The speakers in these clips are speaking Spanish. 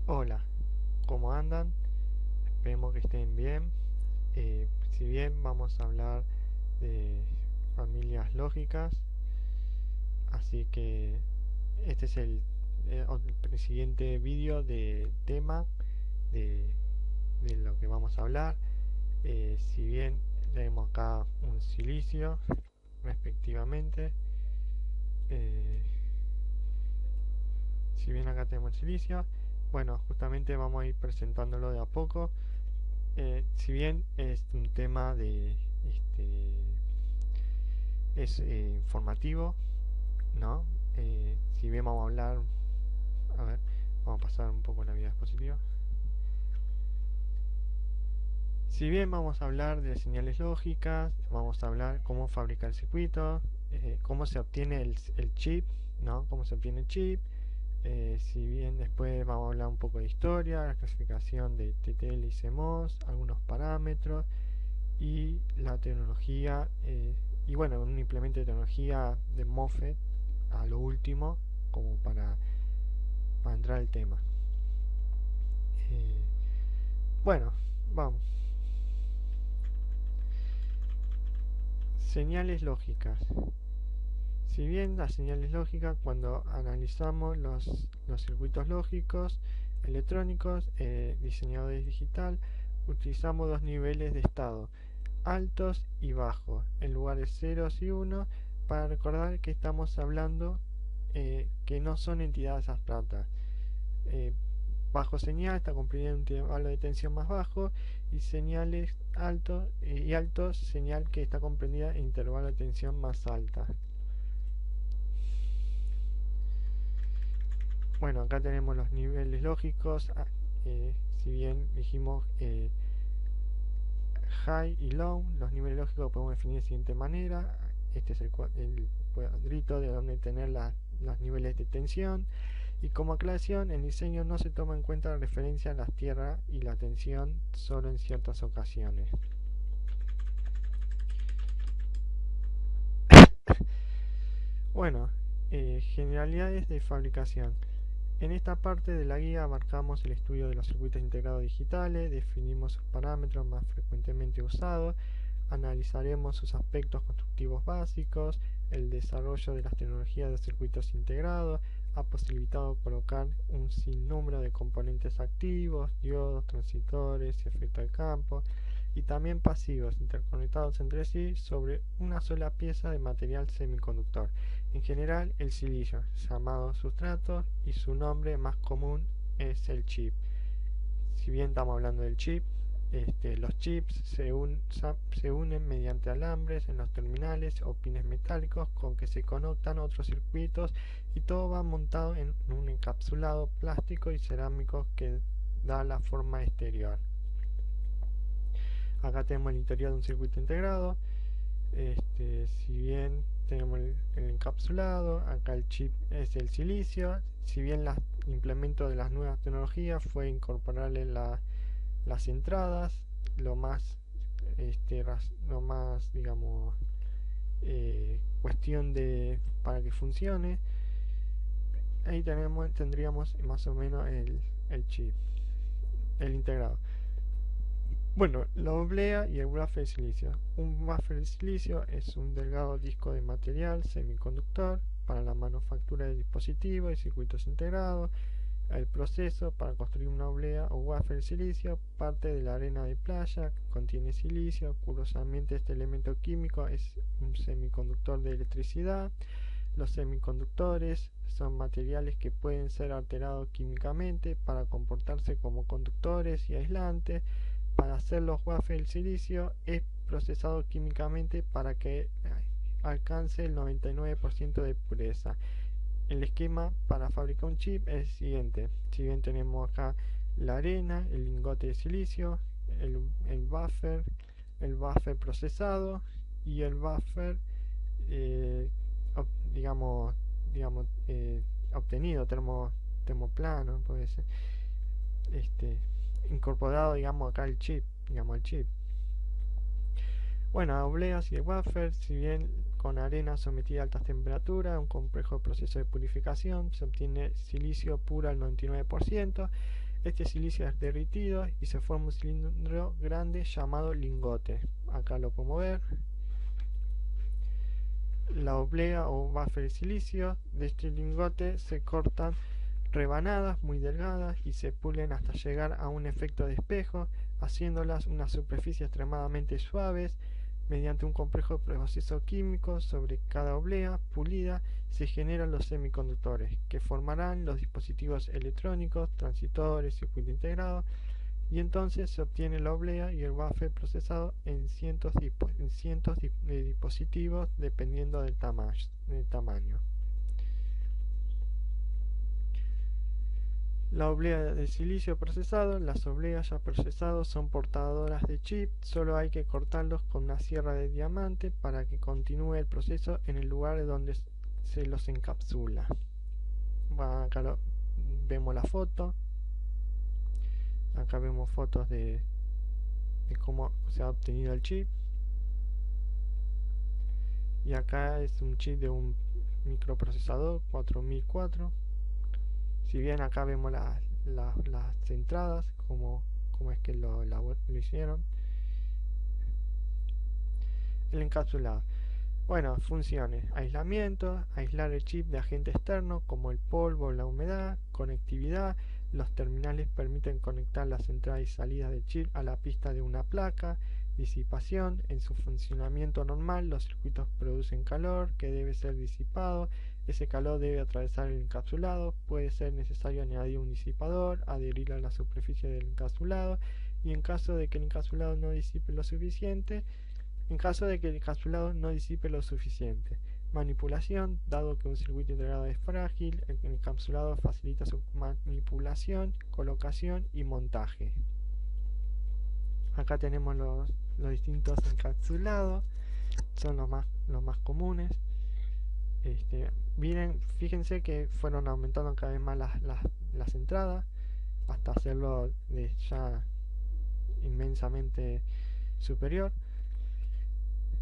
Hola, ¿cómo andan? Esperemos que estén bien. Si bien vamos a hablar de familias lógicas, así que este es el siguiente vídeo de tema de, de lo que vamos a hablar. Si bien tenemos acá un silicio, respectivamente, eh, si bien acá tenemos el silicio, bueno, justamente vamos a ir presentándolo de a poco. Si bien es un tema es informativo, ¿no? Si bien vamos a hablar, a ver, vamos a pasar un poco la vida dispositiva. Si bien vamos a hablar de señales lógicas, vamos a hablar cómo fabricar el circuito, cómo se obtiene el chip, ¿no? Cómo se obtiene el chip. Si bien después vamos a hablar un poco de historia, la clasificación de TTL y CMOS, algunos parámetros y la tecnología, y bueno, un implemento de tecnología de MOSFET a lo último, como para entrar al tema. Eh, bueno, vamos. Señales lógicas. Si bien las señales lógicas, cuando analizamos los circuitos lógicos electrónicos diseñadores digital, utilizamos dos niveles de estado, altos y bajos, en lugar de ceros y unos, para recordar que estamos hablando que no son entidades abstractas. Eh, Bajo señal está comprendido en un intervalo de tensión más bajo, y señales altos y altos señal que está comprendida en intervalo de tensión más alta. Bueno, acá tenemos los niveles lógicos. Si bien dijimos high y low, los niveles lógicos podemos definir de la siguiente manera. Este es el cuadrito de donde tener los niveles de tensión. Y como aclaración, en el diseño no se toma en cuenta la referencia a las tierras y la tensión solo en ciertas ocasiones. Bueno, generalidades de fabricación. En esta parte de la guía abarcamos el estudio de los circuitos integrados digitales, definimos sus parámetros más frecuentemente usados, analizaremos sus aspectos constructivos básicos. El desarrollo de las tecnologías de circuitos integrados ha posibilitado colocar un sinnúmero de componentes activos, diodos, transistores y efectos de campo, y también pasivos interconectados entre sí sobre una sola pieza de material semiconductor, en general el silicio, llamado sustrato, y su nombre más común es el chip. Si bien estamos hablando del chip, los chips se unen mediante alambres en los terminales o pines metálicos con que se conectan otros circuitos, y todo va montado en un encapsulado plástico y cerámico que da la forma exterior. Acá tenemos el interior de un circuito integrado. Si bien tenemos el encapsulado, acá el chip es el silicio. Si bien el implemento de las nuevas tecnologías fue incorporarle las entradas, lo más, digamos, cuestión de para que funcione. Ahí tendríamos más o menos el chip, el integrado. Bueno, la oblea y el wafer de silicio. Un wafer de silicio es un delgado disco de material semiconductor para la manufactura de dispositivos y circuitos integrados. El proceso para construir una oblea o wafer de silicio parte de la arena de playa que contiene silicio. Curiosamente, este elemento químico es un semiconductor de electricidad. Los semiconductores son materiales que pueden ser alterados químicamente para comportarse como conductores y aislantes. Para hacer los wafers, el silicio es procesado químicamente para que alcance el 99% de pureza. El esquema para fabricar un chip es el siguiente. Si bien tenemos acá la arena, el lingote de silicio, el buffer procesado y el buffer eh, digamos, obtenido termoplano, puede ser, este, incorporado, digamos, acá el chip. Bueno, obleas y wafers, si bien con arena sometida a altas temperaturas, un complejo proceso de purificación, se obtiene silicio puro al 99%. Este silicio es derretido y se forma un cilindro grande llamado lingote. Acá lo podemos ver. La oblea o wafer de silicio de este lingote se cortan rebanadas muy delgadas y se pulen hasta llegar a un efecto de espejo, haciéndolas una superficie extremadamente suaves. Mediante un complejo proceso químico sobre cada oblea pulida se generan los semiconductores, que formarán los dispositivos electrónicos, transistores, circuito integrado, y entonces se obtiene la oblea y el wafer procesado en cientos de dispositivos dependiendo del tamaño. La oblea de silicio procesado. Las obleas ya procesadas son portadoras de chip, solo hay que cortarlos con una sierra de diamante para que continúe el proceso en el lugar donde se los encapsula. Acá vemos la foto. Acá vemos fotos de cómo se ha obtenido el chip. Y acá es un chip de un microprocesador 4004. Si bien acá vemos las entradas, cómo es que lo hicieron. El encapsulado. Bueno, funciones: aislamiento, aislar el chip de agentes externos como el polvo o la humedad, conectividad. Los terminales permiten conectar las entradas y salidas del chip a la pista de una placa. Disipación. En su funcionamiento normal, los circuitos producen calor que debe ser disipado. Ese calor debe atravesar el encapsulado. Puede ser necesario añadir un disipador, adherir a la superficie del encapsulado, y en caso de que el encapsulado no disipe lo suficiente, manipulación. Dado que un circuito integrado es frágil, el encapsulado facilita su manipulación, colocación y montaje. Acá tenemos los distintos encapsulados, son los más comunes. Miren, fíjense que fueron aumentando cada vez más las entradas hasta hacerlo ya inmensamente superior.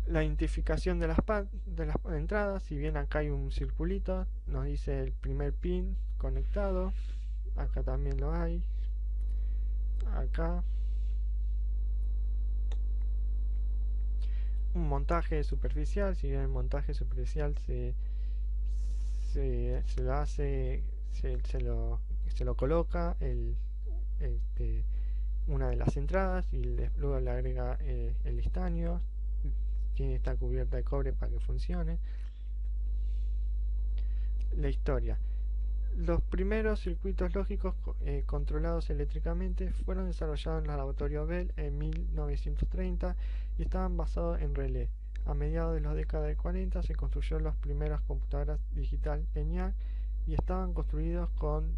La identificación de las entradas. Si bien acá hay un circulito, nos dice el primer pin conectado. Acá también lo hay. Acá un montaje superficial. Si bien el montaje superficial se lo hace, se lo coloca una de las entradas y luego le agrega el estaño. Tiene esta cubierta de cobre para que funcione. La historia. Los primeros circuitos lógicos controlados eléctricamente fueron desarrollados en el laboratorio Bell en 1930 y estaban basados en relé. A mediados de la década del 40 se construyeron las primeras computadoras digital ENIAC y estaban construidos con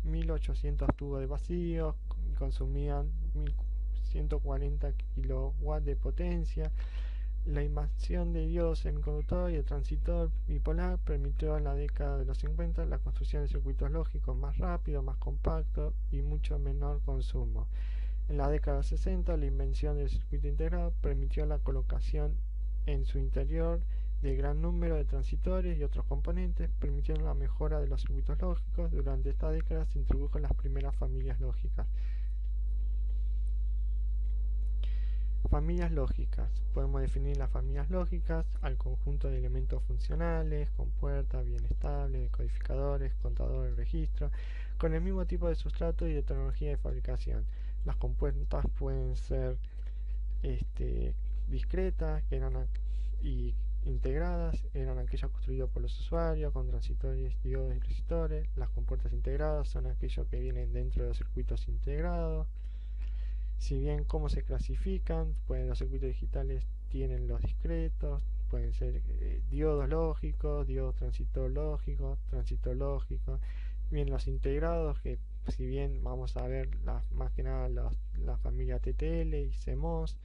1800 tubos de vacío y consumían 1140 kW de potencia. La invención de diodos semiconductores y el transistor bipolar permitió en la década de los 50 la construcción de circuitos lógicos más rápidos, más compactos y mucho menor consumo. En la década de los 60 la invención del circuito integrado permitió la colocación en su interior de gran número de transistores y otros componentes, permitiendo la mejora de los circuitos lógicos. Durante esta década se introdujo las primeras familias lógicas. Familias lógicas. Podemos definir las familias lógicas al conjunto de elementos funcionales, con puertas bien estables, decodificadores, contadores, registros, con el mismo tipo de sustrato y de tecnología de fabricación. Las compuertas pueden ser discretas, y integradas, eran aquellas construidas por los usuarios, con transistores, diodos y resistores. Las compuertas integradas son aquellos que vienen dentro de los circuitos integrados. Si bien cómo se clasifican, pues los circuitos digitales tienen los discretos, pueden ser diodos lógicos, diodos transistor lógicos. Bien, los integrados, que si bien vamos a ver más que nada la familia TTL y CMOS,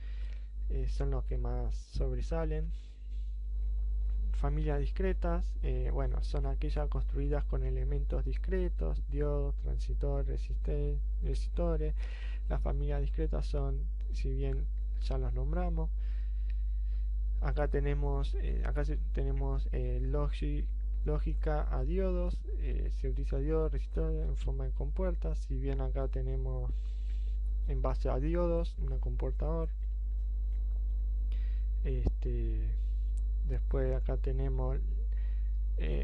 son los que más sobresalen. Familias discretas, son aquellas construidas con elementos discretos, diodos, transistores, resistores. Las familias discretas son, si bien ya las nombramos, acá tenemos Logic lógica a diodos, se utiliza diodos, resistores en forma de compuertas. Si bien acá tenemos en base a diodos una comportador, después acá tenemos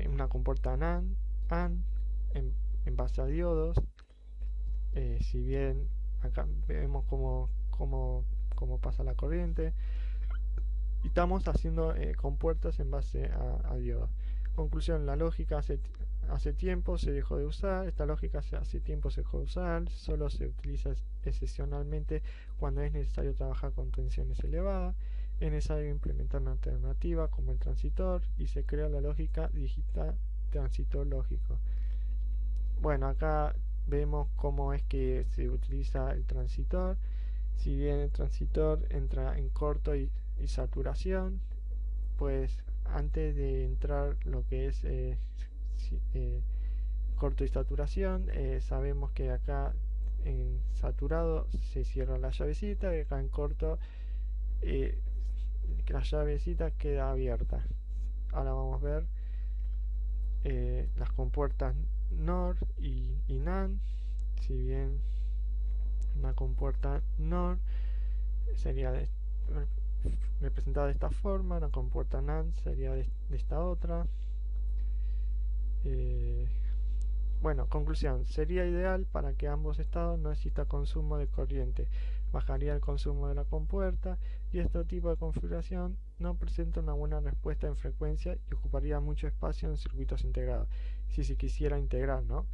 una compuerta NAND, en base a diodos. Si bien acá vemos cómo pasa la corriente, y estamos haciendo compuertas en base a diodos. Conclusión: la lógica hace tiempo se dejó de usar. Esta lógica hace tiempo se dejó de usar, solo se utiliza excepcionalmente cuando es necesario trabajar con tensiones elevadas. Es necesario implementar una alternativa como el transitor, y se crea la lógica digital transitor lógico. Bueno, acá vemos cómo es que se utiliza el transitor. Si bien el transitor entra en corto y saturación, pues antes de entrar lo que es corto y saturación, sabemos que acá en saturado se cierra la llavecita, y acá en corto la llavecita queda abierta. Ahora vamos a ver las compuertas NOR y NAND. Si bien una compuerta NOR sería representada de esta forma, una compuerta NAND sería de esta otra. Bueno, conclusión: sería ideal para que ambos estados no exista consumo de corriente, bajaría el consumo de la compuerta, y este tipo de configuración no presenta una buena respuesta en frecuencia y ocuparía mucho espacio en circuitos integrados, si se quisiera integrar, ¿no?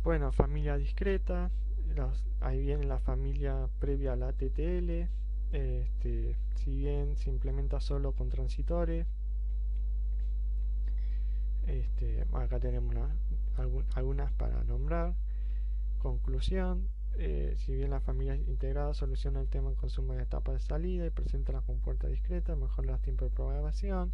Bueno, familia discreta, ahí viene la familia previa a la TTL. Si bien se implementa solo con transitores, acá tenemos algunas para nombrar. Conclusión: si bien la familia integrada soluciona el tema en consumo de etapa de salida y presenta la compuerta discreta, mejora los tiempos de propagación,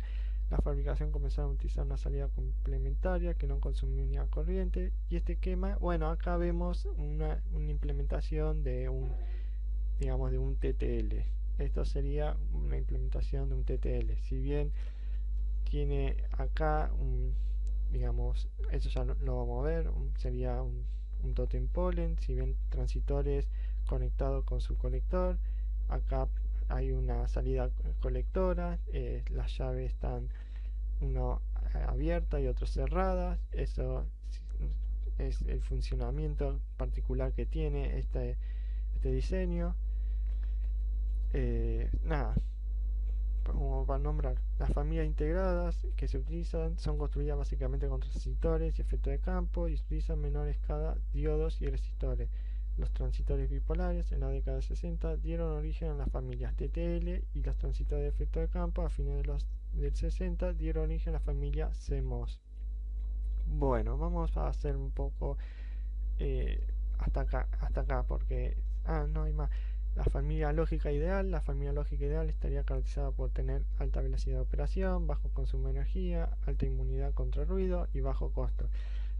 la fabricación comenzaron a utilizar una salida complementaria que no consumía corriente, y este esquema, bueno, acá vemos una implementación de un TTL. Esto sería una implementación de un TTL. Si bien tiene acá eso ya lo vamos a ver, sería un totem polen. Si bien transitores conectados con su colector, acá hay una salida colectora, las llaves están uno abierta y otro cerrada. Eso es el funcionamiento particular que tiene este diseño. Nada, como para nombrar, las familias integradas que se utilizan son construidas básicamente con transistores y efectos de campo, y utilizan menores cada diodos y resistores. Los transistores bipolares en la década de 60 dieron origen a las familias TTL, y los transistores de efecto de campo a fines del 60 dieron origen a la familia CMOS. Bueno, vamos a hacer un poco hasta acá, porque no hay más. La familia lógica ideal estaría caracterizada por tener alta velocidad de operación, bajo consumo de energía, alta inmunidad contra ruido y bajo costo.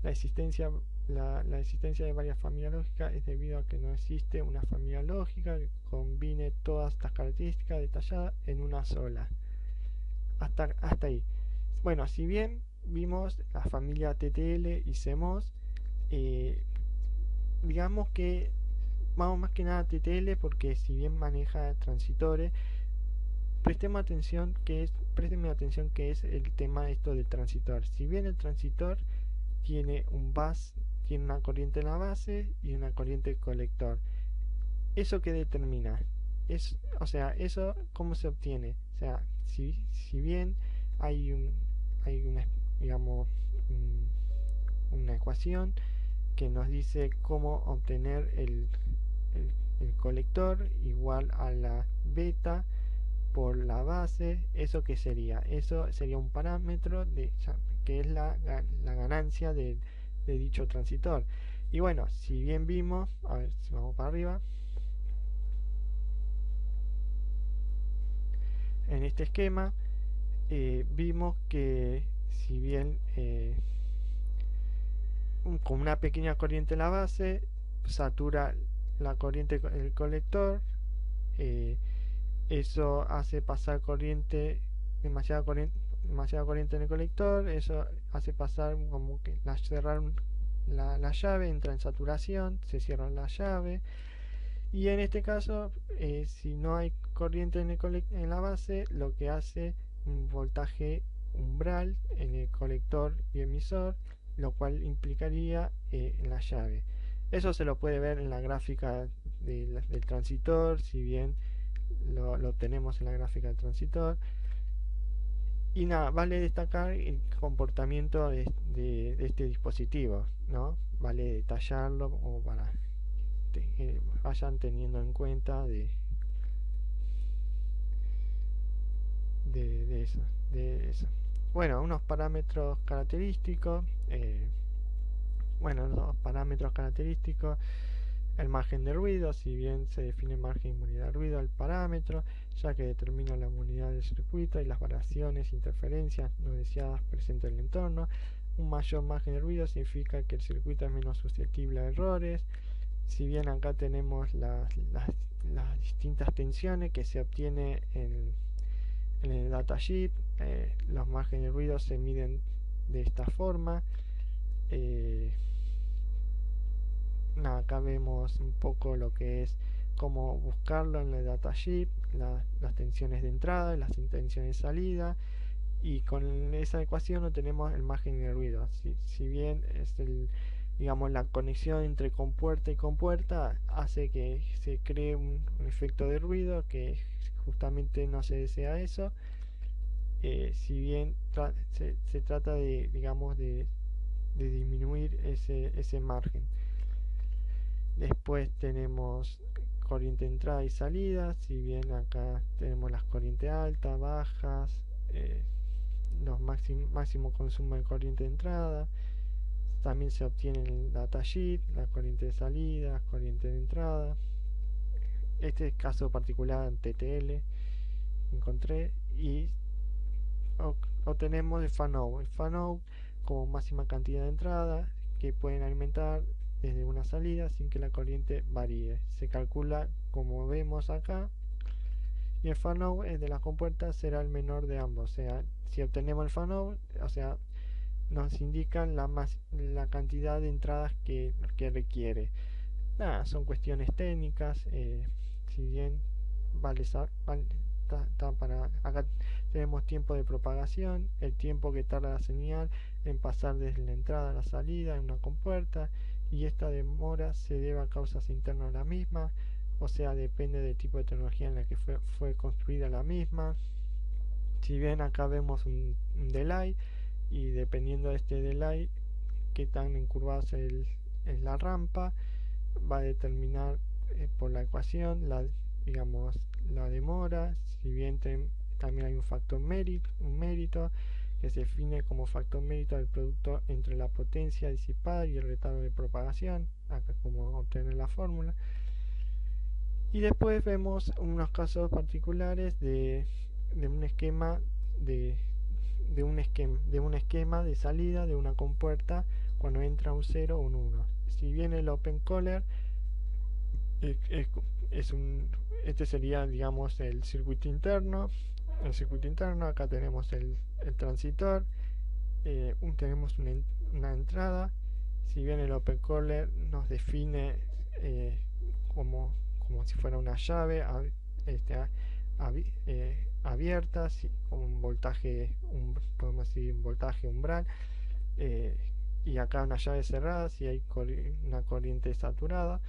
La existencia de varias familias lógicas es debido a que no existe una familia lógica que combine todas estas características detalladas en una sola. Hasta ahí. Bueno, si bien vimos la familia TTL y CMOS, digamos que vamos más que nada a TTL, porque si bien maneja transitores, présteme atención que es el tema esto del transitor. Si bien el transitor tiene tiene una corriente en la base y una corriente colector, ¿eso qué determina? Eso ¿cómo se obtiene? O sea, si bien hay una ecuación que nos dice cómo obtener el colector igual a la beta por la base, ¿eso qué sería? Eso sería un parámetro que es la ganancia de dicho transitor. Y bueno, si bien vimos, a ver si vamos para arriba, en este esquema vimos que si bien con una pequeña corriente en la base satura la corriente el colector, eso hace pasar demasiada corriente, demasiada corriente en el colector, eso hace pasar como que cerrar la llave, entra en saturación, se cierra la llave. Y en este caso, si no hay corriente en la base, lo que hace un voltaje umbral en el colector y emisor, lo cual implicaría en la llave. Eso se lo puede ver en la gráfica del transitor, si bien lo tenemos en la gráfica del transitor. Y nada, vale destacar el comportamiento de este dispositivo, ¿no? Vale detallarlo como para que vayan teniendo en cuenta de eso, de eso. Bueno, unos parámetros característicos. Bueno, los parámetros característicos. El margen de ruido, si bien se define margen de inmunidad de ruido al parámetro, ya que determina la inmunidad del circuito y las variaciones, interferencias no deseadas presentes en el entorno. Un mayor margen de ruido significa que el circuito es menos susceptible a errores. Si bien acá tenemos las distintas tensiones que se obtiene en el datasheet, los márgenes de ruido se miden de esta forma. Acá vemos un poco lo que es cómo buscarlo en el datasheet, las tensiones de entrada y las tensiones de salida, y con esa ecuación obtenemos el margen de ruido. Si bien es digamos, la conexión entre compuerta y compuerta hace que se cree un efecto de ruido, que justamente no se desea eso. Si bien se trata de, digamos, de disminuir ese margen. Después tenemos corriente de entrada y salida, si bien acá tenemos las corrientes altas, bajas, los máximo consumo de corriente de entrada. También se obtiene en el datasheet la corriente de salida, corriente de entrada. Este caso particular en TTL encontré, y obtenemos el fan-out. El fan-out como máxima cantidad de entrada que pueden alimentar desde una salida sin que la corriente varíe. Se calcula como vemos acá, y el fan-out de las compuertas será el menor de ambos. O sea, si obtenemos el fan-out, o sea, nos indican la cantidad de entradas que requiere. Nada, son cuestiones técnicas. Si bien vale para acá tenemos tiempo de propagación, el tiempo que tarda la señal en pasar desde la entrada a la salida en una compuerta, y esta demora se debe a causas internas a la misma, o sea, depende del tipo de tecnología en la que fue construida la misma. Si bien acá vemos un delay, y dependiendo de este delay, qué tan encurvada es la rampa, va a determinar por la ecuación digamos, la demora. Si bien también hay un factor mérito que se define como factor mérito del producto entre la potencia disipada y el retardo de propagación, acá como obtener la fórmula. Y después vemos unos casos particulares de un esquema de un esquema de salida de una compuerta cuando entra un 0 o un 1. Si bien el open caller este sería, digamos, el circuito interno. Acá tenemos el transitor, tenemos una entrada. Si bien el open caller nos define como si fuera una llave abierta, con un voltaje, podemos decir un voltaje umbral, y acá una llave cerrada si hay una corriente saturada.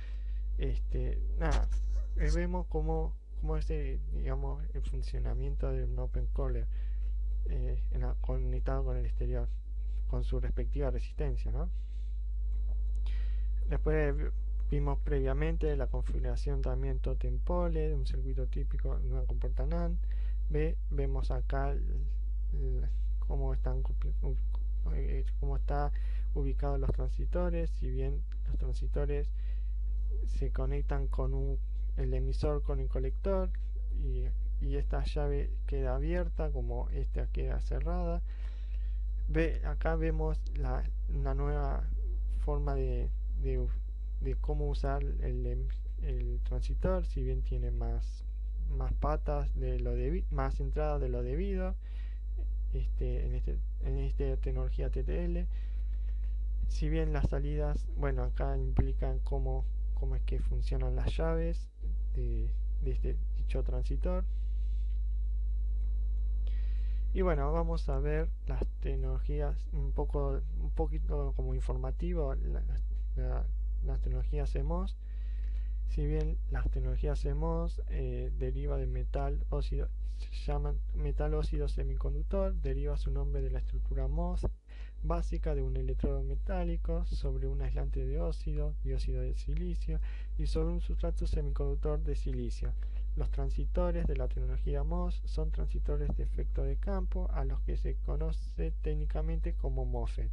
Nada, vemos cómo es digamos, el funcionamiento de un open caller conectado con el exterior, con su respectiva resistencia, ¿no? Después vimos previamente la configuración también totem pole de un circuito típico de una compuerta NAND. Vemos acá cómo están cómo está ubicados los transitores. Si bien los transitores se conectan con el emisor con el colector, y esta llave queda abierta como esta queda cerrada. Acá vemos una nueva forma de cómo usar el transitor. Si bien tiene más patas más entradas de lo debido, en esta tecnología TTL. Si bien las salidas, bueno, acá implican cómo es que funcionan las llaves de este dicho transitor. Y bueno, vamos a ver las tecnologías un poquito como informativo, las tecnologías CMOS. Si bien las tecnologías CMOS deriva de metal óxido, se llaman metal óxido semiconductor, deriva su nombre de la estructura MOS básica de un electrodo metálico sobre un aislante de dióxido de silicio, y sobre un sustrato semiconductor de silicio. Los transitores de la tecnología MOS son transitores de efecto de campo, a los que se conoce técnicamente como MOSFET.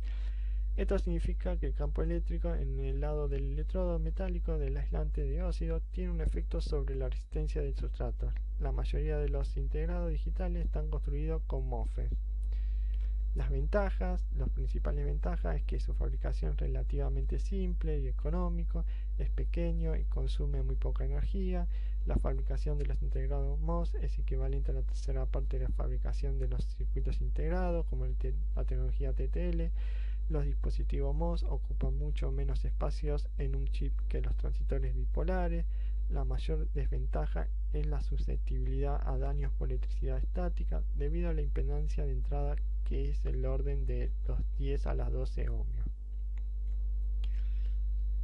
Esto significa que el campo eléctrico en el lado del electrodo metálico del aislante de óxido tiene un efecto sobre la resistencia del sustrato. La mayoría de los integrados digitales están construidos con MOSFET. Las principales ventajas es que su fabricación es relativamente simple y económico, es pequeño y consume muy poca energía. La fabricación de los integrados MOS es equivalente a la tercera parte de la fabricación de los circuitos integrados, como la tecnología TTL. Los dispositivos MOS ocupan mucho menos espacios en un chip que los transistores bipolares. La mayor desventaja es la susceptibilidad a daños por electricidad estática debido a la impedancia de entrada, que es el orden de los 10 a las 12 ohmios.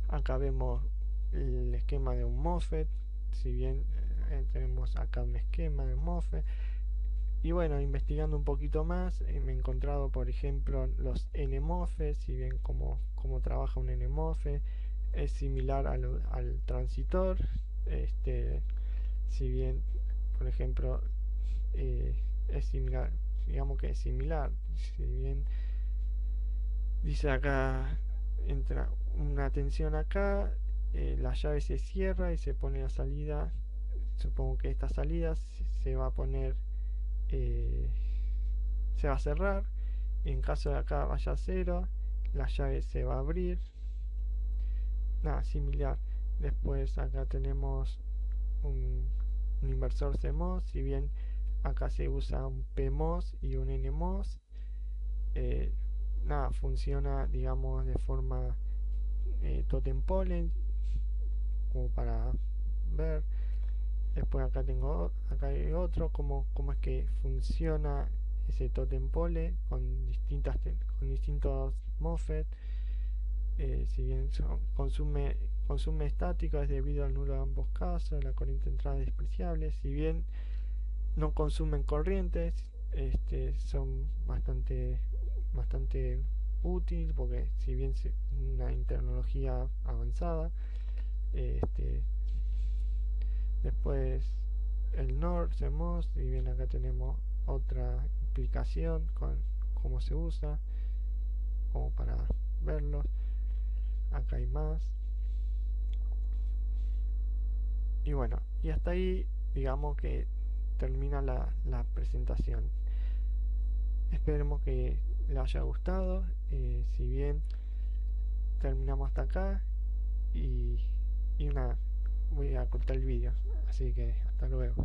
Acá vemos el esquema de un MOSFET. Si bien tenemos acá un esquema de un MOSFET. Y bueno, investigando un poquito más, me he encontrado, por ejemplo, los NMOSFET. Si bien como trabaja un NMOSFET, es similar al transitor. Si bien, por ejemplo, es similar, digamos que es similar. Si bien dice acá, entra una tensión acá, la llave se cierra y se pone la salida. Supongo que esta salida se va a poner, se va a cerrar. En caso de acá vaya a cero, la llave se va a abrir. Nada, similar. Después acá tenemos un inversor CMOS. Si bien acá se usa un PMOS y un NMOS, nada, funciona, digamos, de forma totem pole, como para ver. Después acá hay otro, como es que funciona ese totem pole con distintos MOSFET. Si bien consume estático, es debido al nulo de ambos casos. La corriente de entrada es despreciable. Si bien no consumen corrientes, son bastante útil, porque si bien es una tecnología avanzada. Después el NOR CMOS, y bien acá tenemos otra explicación con cómo se usa, como para verlos. Acá hay más. Y bueno, y hasta ahí digamos que termina la presentación. Esperemos que les haya gustado. Si bien terminamos hasta acá, y nada, voy a cortar el vídeo, así que hasta luego.